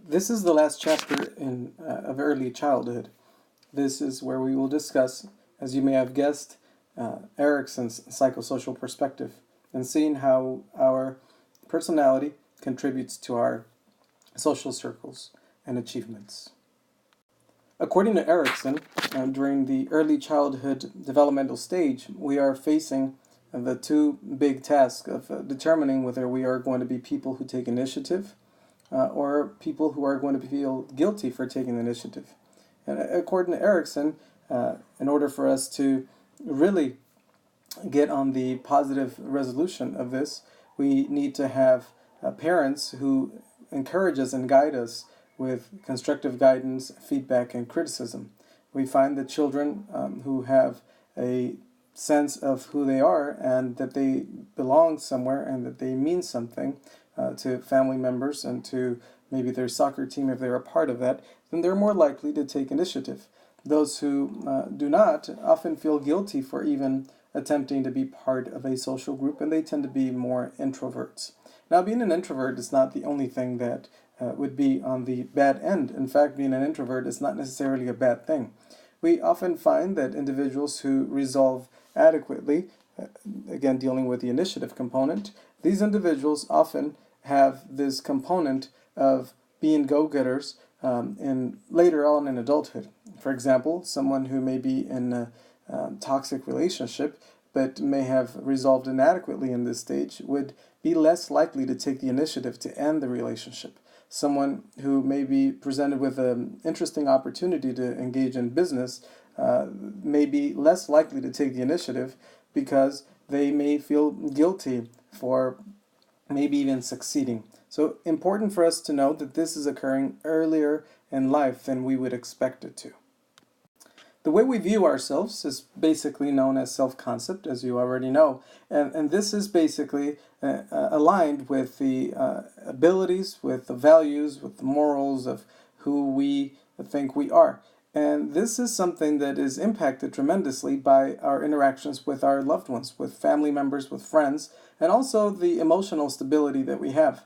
This is the last chapter of early childhood. This is where we will discuss, as you may have guessed, Erickson's psychosocial perspective and seeing how our personality contributes to our social circles and achievements. According to Erickson, during the early childhood developmental stage, we are facing the two big tasks of determining whether we are going to be people who take initiative or people who are going to feel guilty for taking the initiative. And according to Erickson, in order for us to really get on the positive resolution of this, we need to have parents who encourage us and guide us with constructive guidance, feedback, and criticism. We find that children who have a sense of who they are and that they belong somewhere and that they mean something to family members and to maybe their soccer team if they're a part of that, then they're more likely to take initiative. Those who do not often feel guilty for even attempting to be part of a social group, and they tend to be more introverts. Now, being an introvert is not the only thing that would be on the bad end. In fact, being an introvert is not necessarily a bad thing. We often find that individuals who resolve adequately, again dealing with the initiative component, these individuals often have this component of being go-getters later on in adulthood. For example, someone who may be in a toxic relationship but may have resolved inadequately in this stage would be less likely to take the initiative to end the relationship. Someone who may be presented with an interesting opportunity to engage in business may be less likely to take the initiative because they may feel guilty for maybe even succeeding. So important for us to note that this is occurring earlier in life than we would expect it to. The way we view ourselves is basically known as self-concept, as you already know. And this is basically aligned with the abilities, with the values, with the morals of who we think we are. And this is something that is impacted tremendously by our interactions with our loved ones, with family members, with friends, and also the emotional stability that we have.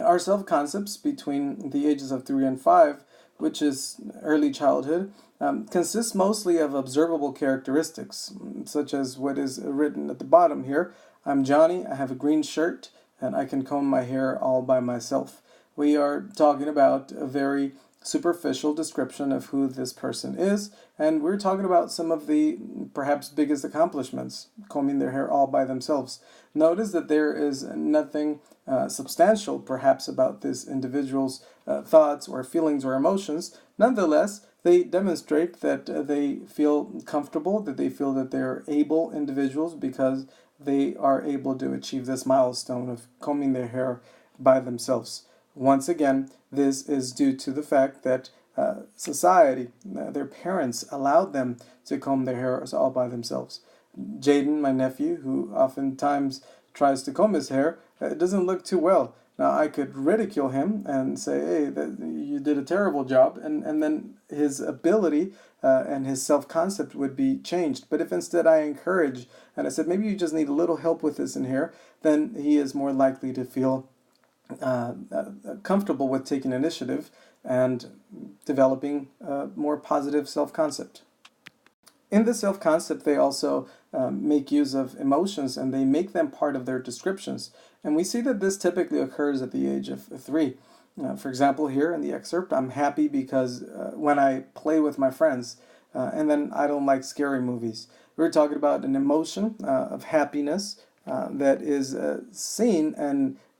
Our self-concepts between the ages of 3 and 5, which is early childhood, consists mostly of observable characteristics, such as what is written at the bottom here. I'm Johnny, I have a green shirt, and I can comb my hair all by myself. We are talking about a very superficial description of who this person is, and we're talking about some of the perhaps biggest accomplishments, combing their hair all by themselves. Notice that there is nothing substantial perhaps about this individual's thoughts or feelings or emotions. Nonetheless, they demonstrate that they feel comfortable, that they feel that they're able individuals because they are able to achieve this milestone of combing their hair by themselves. Once again, this is due to the fact that society, their parents, allowed them to comb their hair all by themselves. Jaden, my nephew, who oftentimes tries to comb his hair, doesn't look too well. Now, I could ridicule him and say, hey, you did a terrible job, and then his ability and his self-concept would be changed. But if instead I encourage and I said, maybe you just need a little help with this in here, then he is more likely to feel comfortable with taking initiative and developing a more positive self-concept. In the self-concept, they also make use of emotions and they make them part of their descriptions. And we see that this typically occurs at the age of 3. For example, here in the excerpt, I'm happy because when I play with my friends, and then I don't like scary movies. We're talking about an emotion of happiness that is seen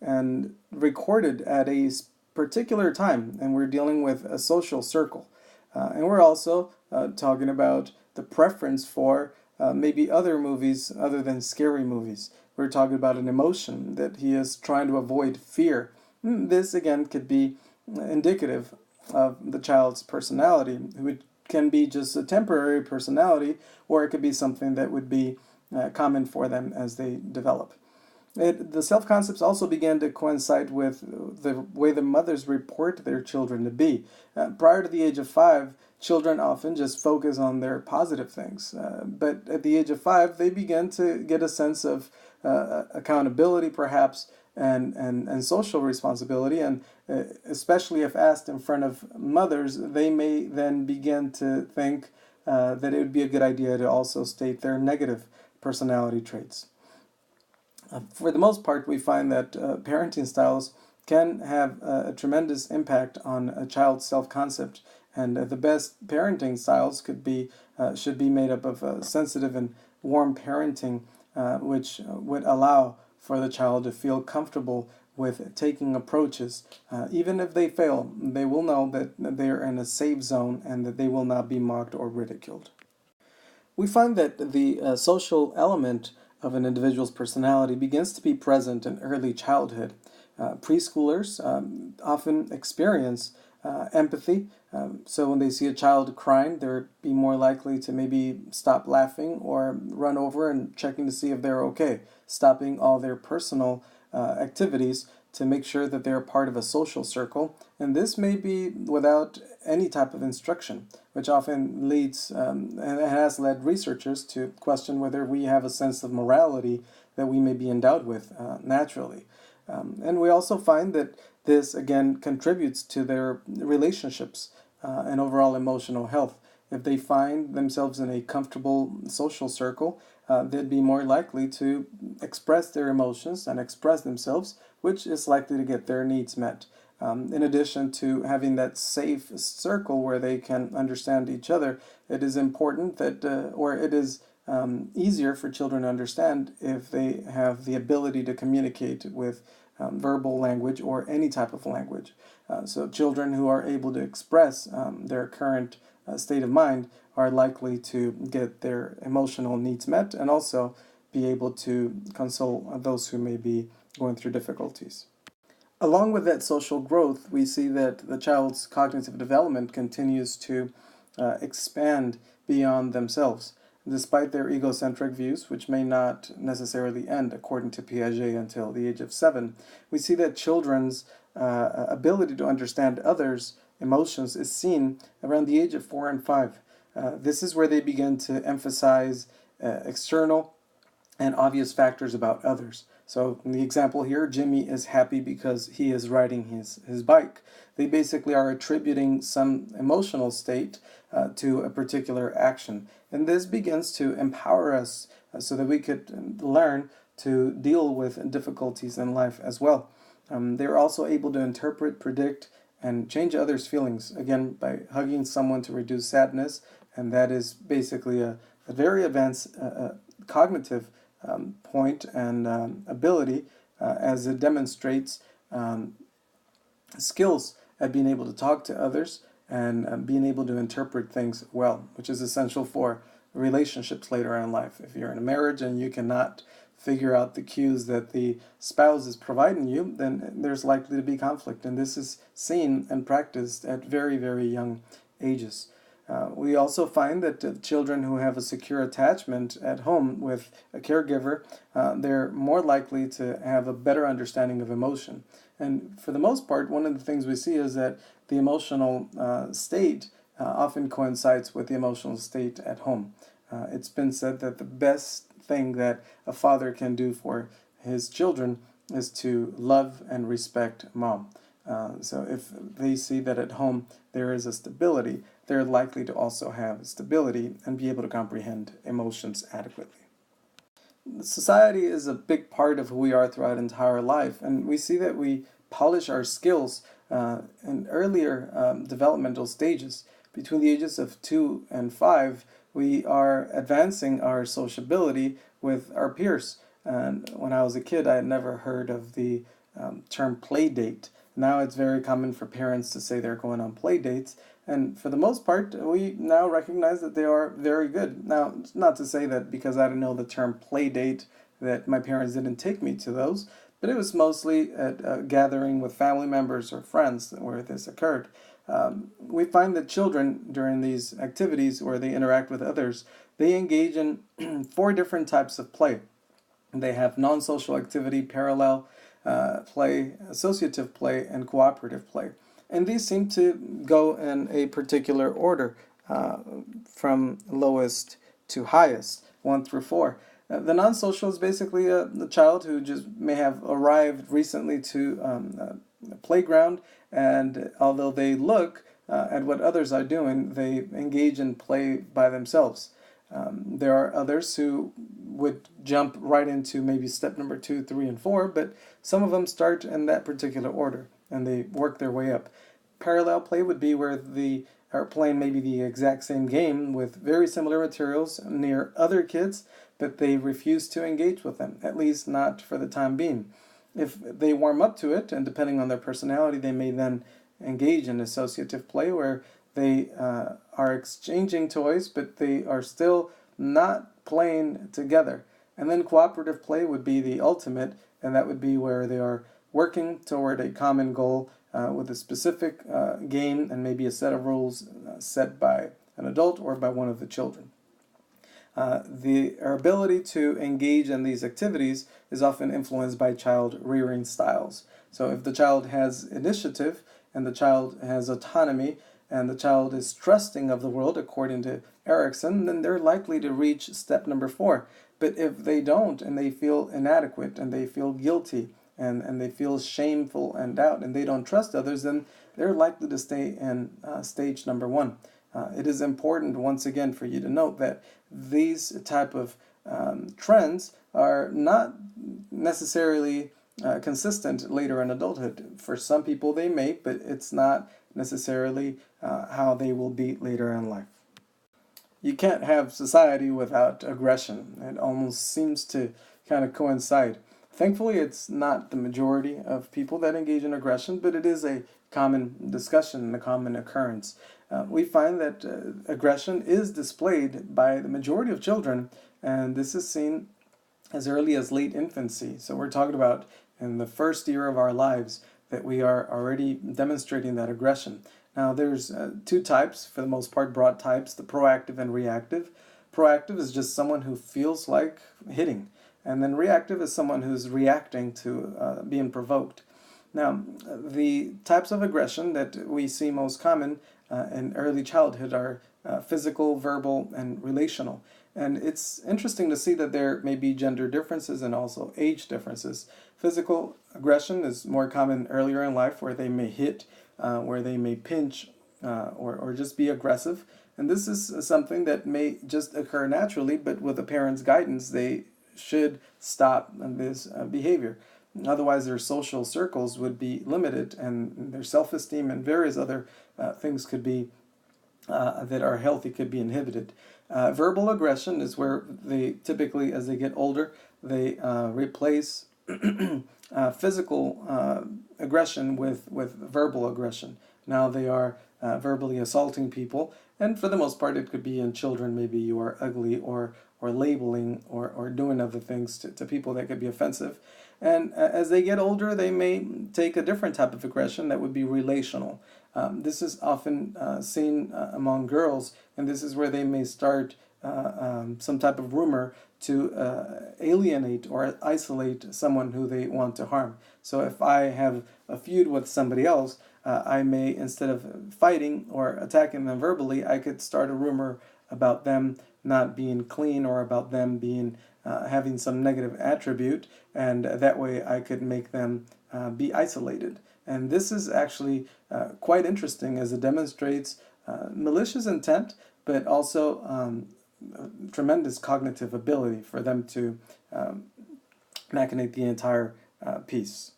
and recorded at a particular time, and we're dealing with a social circle. And we're also talking about the preference for maybe other movies other than scary movies. We're talking about an emotion that he is trying to avoid fear. This, again, could be indicative of the child's personality, who can be just a temporary personality, or it could be something that would be common for them as they develop. The self-concepts also began to coincide with the way the mothers report their children to be. Prior to the age of 5, children often just focus on their positive things. But at the age of 5, they begin to get a sense of accountability, perhaps, and social responsibility, and especially if asked in front of mothers, they may then begin to think that it would be a good idea to also state their negative personality traits. For the most part, we find that parenting styles can have a tremendous impact on a child's self-concept, and the best parenting styles should be made up of sensitive and warm parenting, which would allow for the child to feel comfortable with taking approaches. Even if they fail, they will know that they are in a safe zone and that they will not be mocked or ridiculed. We find that the social element of an individual's personality begins to be present in early childhood. Preschoolers often experience empathy, so when they see a child crying, they'll be more likely to maybe stop laughing or run over and checking to see if they're okay, stopping all their personal activities to make sure that they're part of a social circle. And this may be without any type of instruction, which often leads and has led researchers to question whether we have a sense of morality that we may be endowed with naturally. And we also find that this, again, contributes to their relationships and overall emotional health. If they find themselves in a comfortable social circle, they'd be more likely to express their emotions and express themselves, which is likely to get their needs met. In addition to having that safe circle where they can understand each other, it is important that, or it is easier for children to understand if they have the ability to communicate with verbal language or any type of language. So children who are able to express their current state of mind are likely to get their emotional needs met and also be able to console those who may be going through difficulties. Along with that social growth, we see that the child's cognitive development continues to expand beyond themselves, despite their egocentric views, which may not necessarily end, according to Piaget, until the age of 7. We see that children's ability to understand others' emotions is seen around the age of 4 and 5. This is where they begin to emphasize external and obvious factors about others. So in the example here, Jimmy is happy because he is riding his bike. They basically are attributing some emotional state to a particular action. And this begins to empower us so that we could learn to deal with difficulties in life as well. They're also able to interpret, predict, and change others' feelings, again, by hugging someone to reduce sadness. And that is basically a very advanced cognitive point and ability as it demonstrates skills at being able to talk to others and being able to interpret things well, which is essential for relationships later on in life. If you're in a marriage and you cannot figure out the cues that the spouse is providing you, then there's likely to be conflict. And this is seen and practiced at very, very young ages. We also find that children who have a secure attachment at home with a caregiver, they're more likely to have a better understanding of emotion. And for the most part, one of the things we see is that the emotional state often coincides with the emotional state at home. It's been said that the best thing that a father can do for his children is to love and respect mom. So if they see that at home there is a stability, they're likely to also have stability and be able to comprehend emotions adequately. Society is a big part of who we are throughout entire life, and we see that we polish our skills in earlier developmental stages. Between the ages of 2 and 5, we are advancing our sociability with our peers. And when I was a kid, I had never heard of the term play date. Now it's very common for parents to say they're going on play dates. And for the most part, we now recognize that they are very good. Now, it's not to say that because I didn't know the term play date that my parents didn't take me to those, but it was mostly at a gathering with family members or friends where this occurred. We find that children during these activities where they interact with others, they engage in 4 different types of play. They have non-social activity, parallel play, associative play, and cooperative play. And these seem to go in a particular order from lowest to highest, 1 through 4. The non-social is basically a child who just may have arrived recently to a playground, and although they look at what others are doing, they engage in play by themselves. There are others who would jump right into maybe step number 2, 3, and 4, but some of them start in that particular order and they work their way up. Parallel play would be where they are playing maybe the exact same game with very similar materials near other kids, but they refuse to engage with them, at least not for the time being. If they warm up to it, and depending on their personality, they may then engage in associative play where they are exchanging toys, but they are still not playing together. And then cooperative play would be the ultimate, and that would be where they are working toward a common goal with a specific game and maybe a set of rules set by an adult or by one of the children. Our ability to engage in these activities is often influenced by child rearing styles. So if the child has initiative and the child has autonomy and the child is trusting of the world, according to Erikson, then they're likely to reach step number 4. But if they don't and they feel inadequate and they feel guilty and they feel shameful and doubt and they don't trust others, then they're likely to stay in stage number 1. It is important, once again, for you to note that these type of trends are not necessarily consistent later in adulthood. For some people they may, but it's not necessarily how they will be later in life. You can't have society without aggression. It almost seems to kind of coincide. Thankfully, it's not the majority of people that engage in aggression, but it is a common discussion and a common occurrence. We find that aggression is displayed by the majority of children, and this is seen as early as late infancy. So we're talking about in the first year of our lives that we are already demonstrating that aggression. Now there's 2 types, for the most part broad types, the proactive and reactive. Proactive is just someone who feels like hitting, and then reactive is someone who's reacting to being provoked. Now, the types of aggression that we see most common in early childhood are physical, verbal, and relational. And it's interesting to see that there may be gender differences and also age differences. Physical aggression is more common earlier in life, where they may hit, where they may pinch, or just be aggressive. And this is something that may just occur naturally, but with a parent's guidance, they should stop this behavior. Otherwise, their social circles would be limited, and their self-esteem and various other things could be that are healthy could be inhibited. Verbal aggression is where they typically, as they get older, they replace physical aggression with verbal aggression. Now they are verbally assaulting people, and for the most part, it could be in children. Maybe you are ugly, or labeling, or doing other things to people that could be offensive. And as they get older, they may take a different type of aggression that would be relational. This is often seen among girls, and this is where they may start some type of rumor to alienate or isolate someone who they want to harm. So if I have a feud with somebody else, I may, instead of fighting or attacking them verbally, I could start a rumor about them not being clean, or about them being having some negative attribute, and that way I could make them be isolated. And this is actually quite interesting, as it demonstrates malicious intent, but also tremendous cognitive ability for them to machinate the entire piece.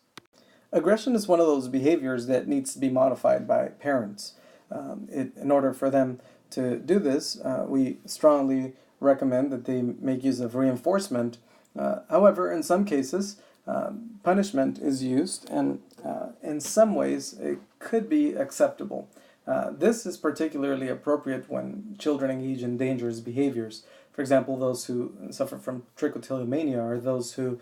Aggression is one of those behaviors that needs to be modified by parents. In order for them to do this, we strongly recommend that they make use of reinforcement. However, in some cases, punishment is used, and in some ways it could be acceptable. This is particularly appropriate when children engage in dangerous behaviors. For example, those who suffer from trichotillomania, or those who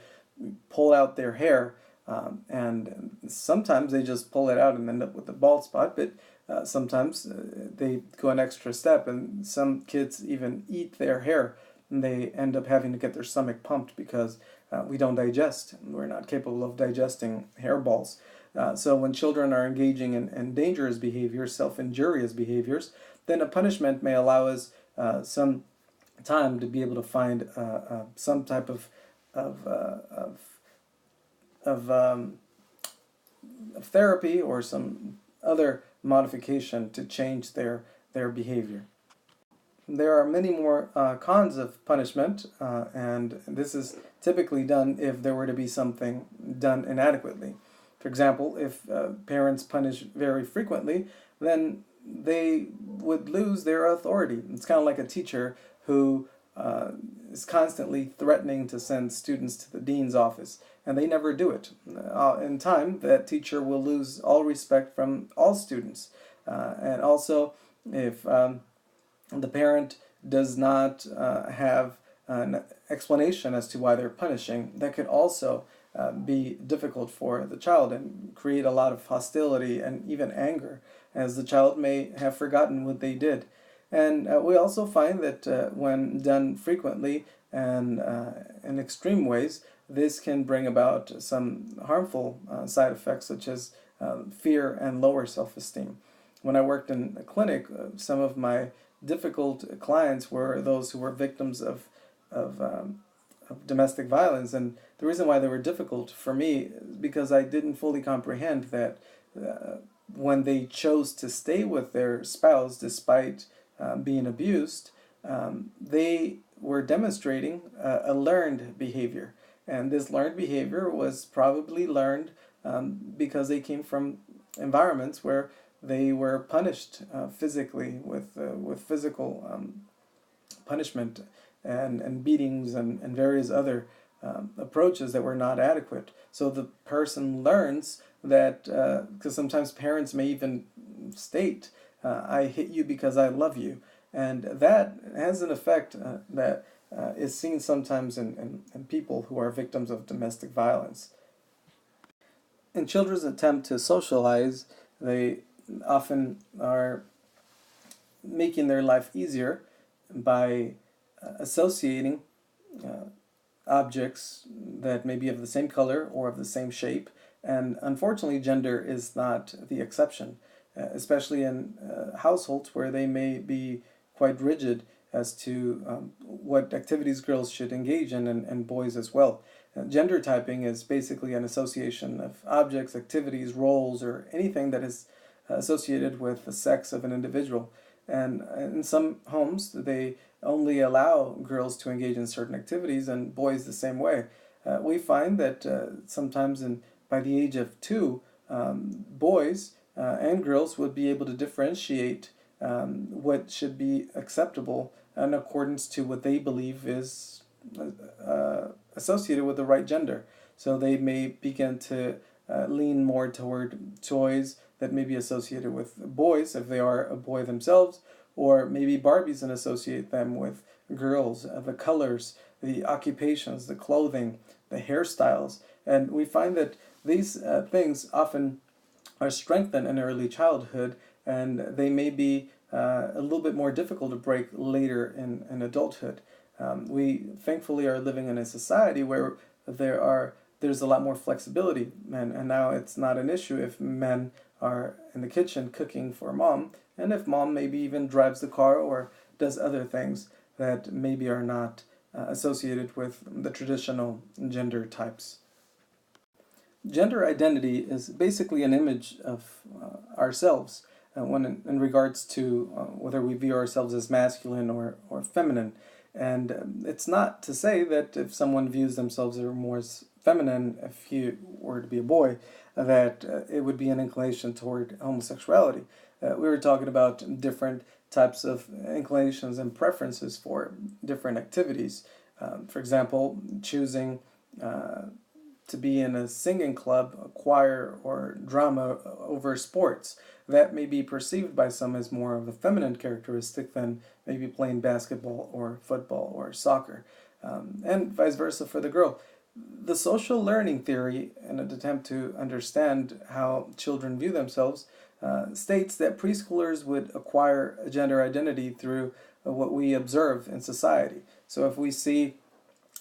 pull out their hair, and sometimes they just pull it out and end up with a bald spot, but sometimes they go an extra step, and some kids even eat their hair, and they end up having to get their stomach pumped because we don't digest. We're not capable of digesting hairballs. So when children are engaging in dangerous behaviors, self-injurious behaviors, then a punishment may allow us some time to be able to find some type of, uh, of, of therapy or some other modification to change their behavior. There are many more cons of punishment, and this is typically done if there were to be something done inadequately. For example, if parents punish very frequently, then they would lose their authority. It's kind of like a teacher who is constantly threatening to send students to the dean's office, and they never do it. In time, that teacher will lose all respect from all students. And also, if the parent does not have an explanation as to why they're punishing, that could also be difficult for the child and create a lot of hostility and even anger, as the child may have forgotten what they did. And we also find that when done frequently and in extreme ways, this can bring about some harmful side effects such as fear and lower self-esteem. When I worked in a clinic, some of my difficult clients were those who were victims of domestic violence, and the reason why they were difficult for me is because I didn't fully comprehend that when they chose to stay with their spouse despite being abused, they were demonstrating a learned behavior, and this learned behavior was probably learned because they came from environments where they were punished physically with physical punishment and beatings and various other approaches that were not adequate. So the person learns that, because sometimes parents may even state, I hit you because I love you. And that has an effect that is seen sometimes in people who are victims of domestic violence. In children's attempt to socialize, they often are making their life easier by associating objects that may be of the same color or of the same shape, and unfortunately gender is not the exception, especially in households where they may be quite rigid as to what activities girls should engage in and boys as well. Gender typing is basically an association of objects, activities, roles, or anything that is associated with the sex of an individual. And in some homes, they only allow girls to engage in certain activities and boys the same way. We find that sometimes by the age of 2, boys and girls would be able to differentiate what should be acceptable in accordance to what they believe is associated with the right gender. So they may begin to lean more toward toys that may be associated with boys if they are a boy themselves, or maybe Barbies and associate them with girls, the colors, the occupations, the clothing, the hairstyles. And we find that these things often are strengthened in early childhood, and they may be a little bit more difficult to break later in adulthood. We thankfully are living in a society where there's a lot more flexibility, and now it's not an issue if men are in the kitchen cooking for mom, and if mom maybe even drives the car or does other things that maybe are not associated with the traditional gender types. Gender identity is basically an image of ourselves when in regards to whether we view ourselves as masculine or feminine. And it's not to say that if someone views themselves as more feminine, if he were to be a boy, that it would be an inclination toward homosexuality. We were talking about different types of inclinations and preferences for different activities. For example, choosing to be in a singing club, a choir, or drama over sports. That may be perceived by some as more of a feminine characteristic than maybe playing basketball or football or soccer, and vice versa for the girl. The social learning theory, in an attempt to understand how children view themselves, states that preschoolers would acquire a gender identity through what we observe in society. So if we see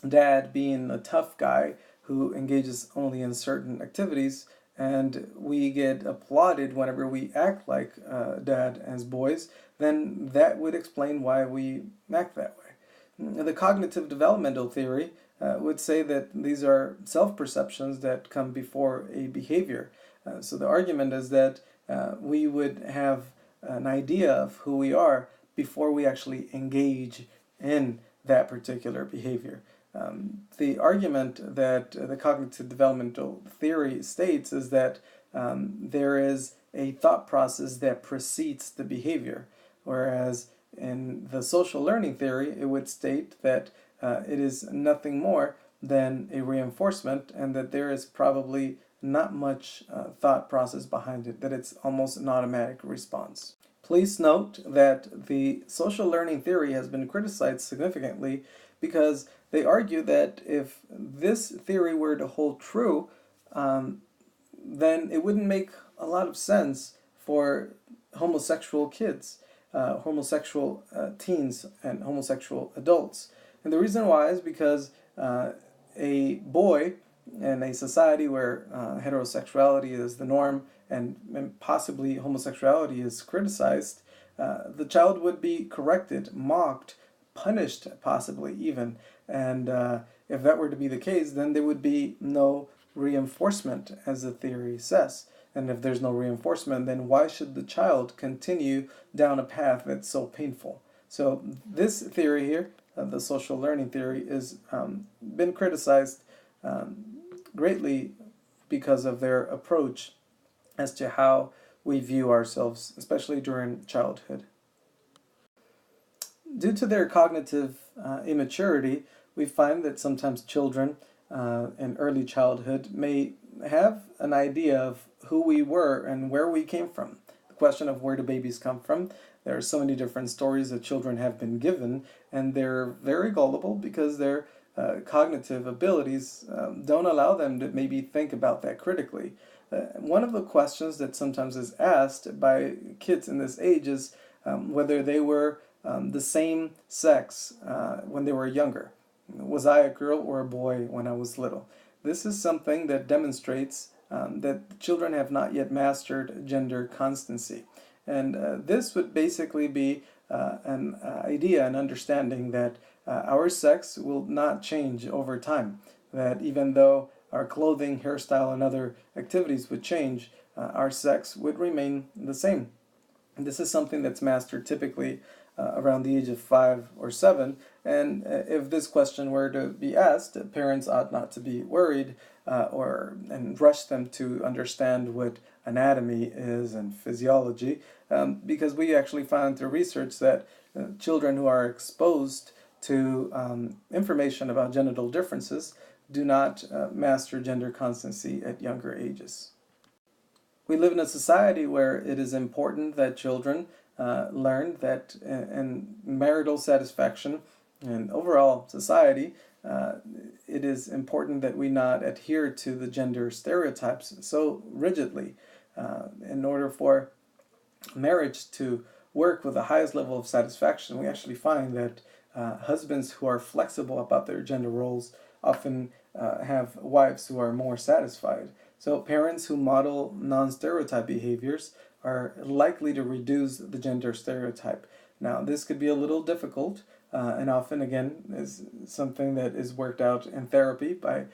dad being a tough guy who engages only in certain activities, and we get applauded whenever we act like dad as boys, then that would explain why we act that way. The cognitive developmental theory would say that these are self-perceptions that come before a behavior. So the argument is that we would have an idea of who we are before we actually engage in that particular behavior. The argument that the cognitive developmental theory states is that there is a thought process that precedes the behavior, whereas in the social learning theory, it would state that it is nothing more than a reinforcement, and that there is probably not much thought process behind it, that it's almost an automatic response. Please note that the social learning theory has been criticized significantly because they argue that if this theory were to hold true, then it wouldn't make a lot of sense for homosexual kids, homosexual teens, and homosexual adults. And the reason why is because a boy in a society where heterosexuality is the norm and possibly homosexuality is criticized, the child would be corrected, mocked, punished, possibly even. And if that were to be the case, then there would be no reinforcement, as the theory says. And if there's no reinforcement, then why should the child continue down a path that's so painful? So this theory here, the social learning theory, is been criticized greatly because of their approach as to how we view ourselves, especially during childhood. Due to their cognitive immaturity, we find that sometimes children in early childhood may have an idea of who we were and where we came from. The question of where do babies come from? There are so many different stories that children have been given, and they're very gullible because their cognitive abilities don't allow them to maybe think about that critically. One of the questions that sometimes is asked by kids in this age is whether they were the same sex when they were younger. Was I a girl or a boy when I was little? This is something that demonstrates that children have not yet mastered gender constancy. And this would basically be an idea, an understanding that our sex will not change over time. That even though our clothing, hairstyle, and other activities would change, our sex would remain the same. And this is something that's mastered typically around the age of 5 or 7. And if this question were to be asked, parents ought not to be worried and rush them to understand what anatomy is and physiology, because we actually found through research that children who are exposed to information about genital differences do not master gender constancy at younger ages. We live in a society where it is important that children learn that in marital satisfaction and overall society, it is important that we not adhere to the gender stereotypes so rigidly. In order for marriage to work with the highest level of satisfaction, we actually find that husbands who are flexible about their gender roles often have wives who are more satisfied. So parents who model non-stereotype behaviors are likely to reduce the gender stereotype. Now, this could be a little difficult, and often, again, is something that is worked out in therapy by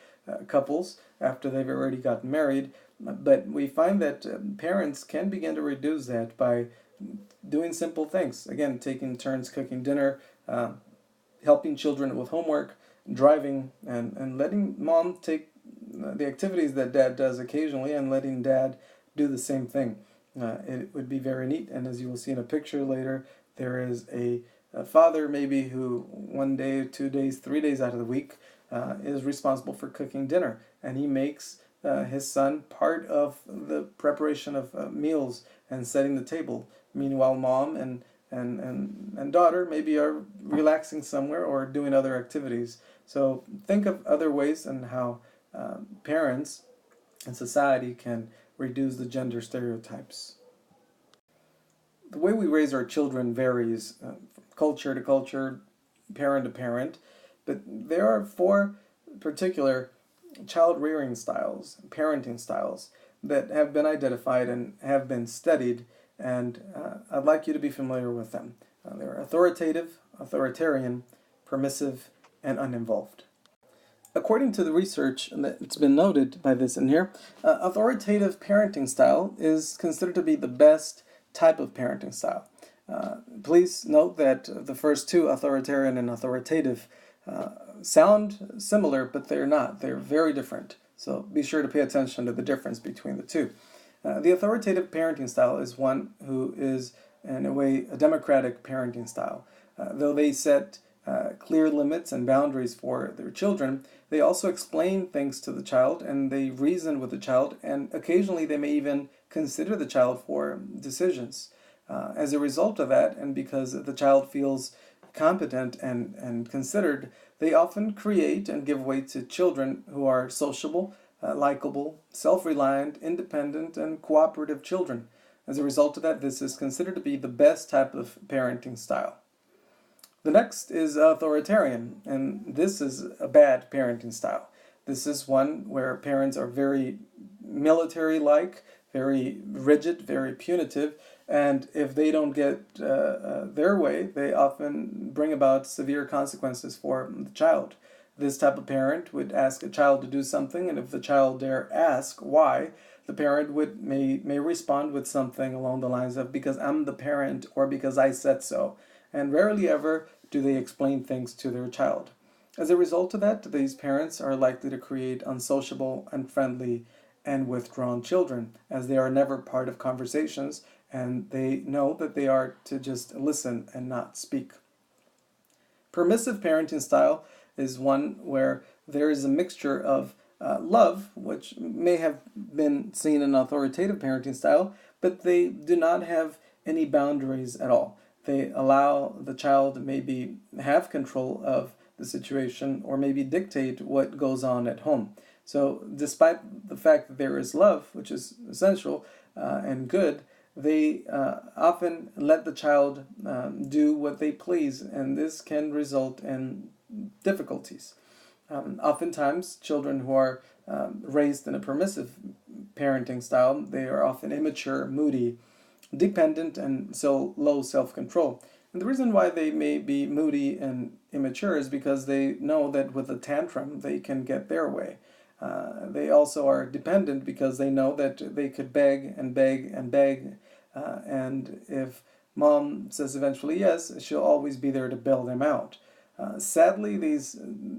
couples after they've already gotten married. But we find that parents can begin to reduce that by doing simple things. Again, taking turns cooking dinner, helping children with homework, driving, and letting mom take the activities that dad does occasionally and letting dad do the same thing. It would be very neat, and as you will see in a picture later, there is a father maybe who 1 day, 2 days, 3 days out of the week is responsible for cooking dinner, and he makes his son part of the preparation of meals and setting the table. Meanwhile, mom and daughter maybe are relaxing somewhere or doing other activities. So think of other ways and how parents and society can reduce the gender stereotypes. The way we raise our children varies from culture to culture, parent to parent, but there are 4 particular child rearing styles, parenting styles, that have been identified and have been studied, and I'd like you to be familiar with them. They're authoritative, authoritarian, permissive, and uninvolved. According to the research that's been noted by this in here, authoritative parenting style is considered to be the best type of parenting style. Please note that the first two, authoritarian and authoritative, sound similar, but they're not. They're very different. So be sure to pay attention to the difference between the two. The authoritative parenting style is one who is, in a way, a democratic parenting style. Though they set clear limits and boundaries for their children, they also explain things to the child, and they reason with the child, and occasionally they may even consider the child for decisions. As a result of that, and because the child feels competent and considered, they often create and give way to children who are sociable, likable, self-reliant, independent, and cooperative children. As a result of that, this is considered to be the best type of parenting style. The next is authoritarian, and this is a bad parenting style. This is one where parents are very military-like, very rigid, very punitive, and if they don't get their way, they often bring about severe consequences for the child. This type of parent would ask a child to do something, and if the child dare ask why, the parent may respond with something along the lines of, because I'm the parent, or because I said so. And rarely ever do they explain things to their child. As a result of that, these parents are likely to create unsociable, unfriendly, and withdrawn children, as they are never part of conversations, and they know that they are to just listen and not speak. Permissive parenting style is one where there is a mixture of love, which may have been seen in authoritative parenting style, but they do not have any boundaries at all. They allow the child to maybe have control of the situation or maybe dictate what goes on at home. So despite the fact that there is love, which is essential and good, they often let the child do what they please, and this can result in difficulties. Oftentimes, children who are raised in a permissive parenting style, they are often immature, moody, dependent, and so low self-control. And the reason why they may be moody and immature is because they know that with a tantrum they can get their way. They also are dependent because they know that they could beg and beg and beg, and if mom says eventually yes, she'll always be there to bail them out. Sadly, these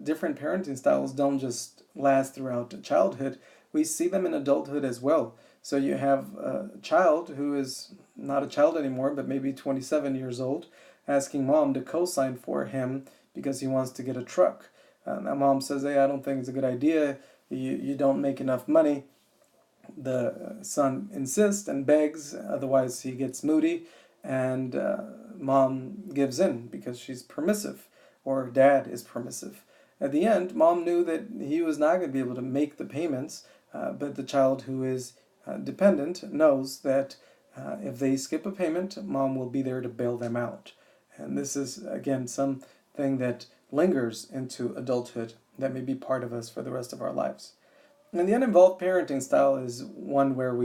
different parenting styles don't just last throughout childhood. We see them in adulthood as well. So you have a child who is not a child anymore, but maybe 27 years old, asking mom to co-sign for him because he wants to get a truck. Now mom says, hey, I don't think it's a good idea. You don't make enough money. The son insists and begs, otherwise he gets moody, and mom gives in because she's permissive, or dad is permissive. At the end, mom knew that he was not going to be able to make the payments, but the child who is dependent knows that if they skip a payment, mom will be there to bail them out. And this is, again, something that lingers into adulthood that may be part of us for the rest of our lives. And the uninvolved parenting style is one where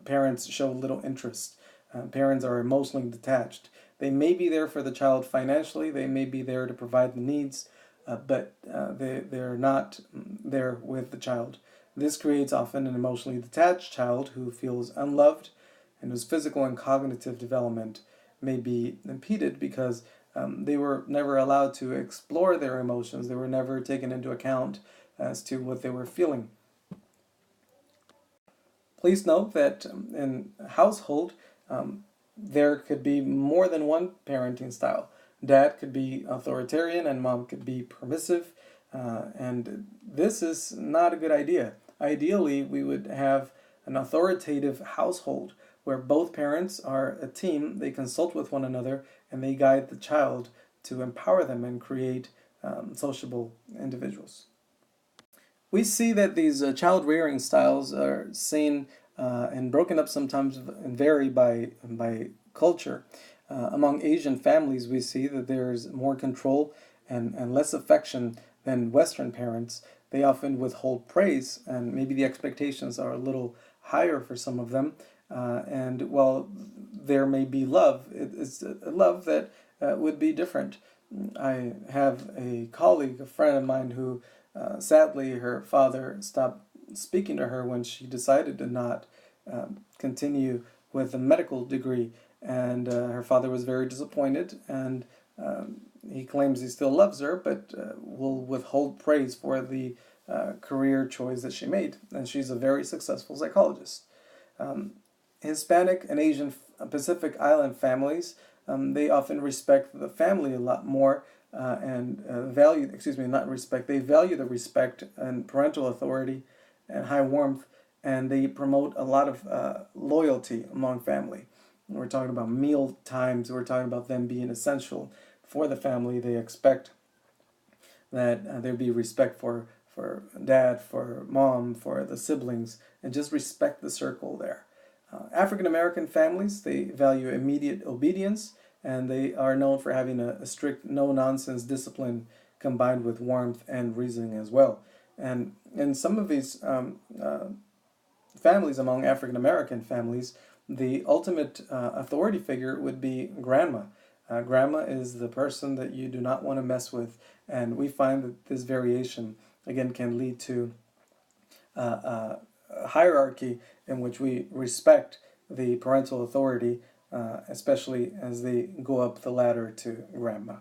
parents show little interest. Parents are emotionally detached. They may be there for the child financially, they may be there to provide the needs, but they're not there with the child. This creates often an emotionally detached child who feels unloved and whose physical and cognitive development may be impeded because they were never allowed to explore their emotions. They were never taken into account as to what they were feeling. Please note that in a household, there could be more than one parenting style. Dad could be authoritarian and mom could be permissive, and this is not a good idea. Ideally, we would have an authoritative household where both parents are a team, they consult with one another, and they guide the child to empower them and create sociable individuals. We see that these child rearing styles are seen and broken up sometimes and vary by culture. Among Asian families, we see that there's more control and less affection than Western parents. They often withhold praise, and maybe the expectations are a little higher for some of them. And while there may be love, it's a love that would be different. I have a colleague, a friend of mine, who sadly her father stopped speaking to her when she decided to not continue with a medical degree, and her father was very disappointed, and he claims he still loves her, but will withhold praise for the career choice that she made, and she's a very successful psychologist. Um, Hispanic and Asian Pacific Island families, they often respect the family a lot more and value, excuse me, not respect, they value the respect and parental authority and high warmth, and they promote a lot of loyalty among family. We're talking about meal times, we're talking about them being essential for the family. They expect that there be respect for dad, for mom, for the siblings, and just respect the circle there. African American families, they value immediate obedience, and they are known for having a strict no nonsense discipline combined with warmth and reasoning as well. And in some of these families, among African American families, the ultimate authority figure would be grandma. Grandma is the person that you do not want to mess with, and we find that this variation again can lead to a hierarchy in which we respect the parental authority, especially as they go up the ladder to grandma.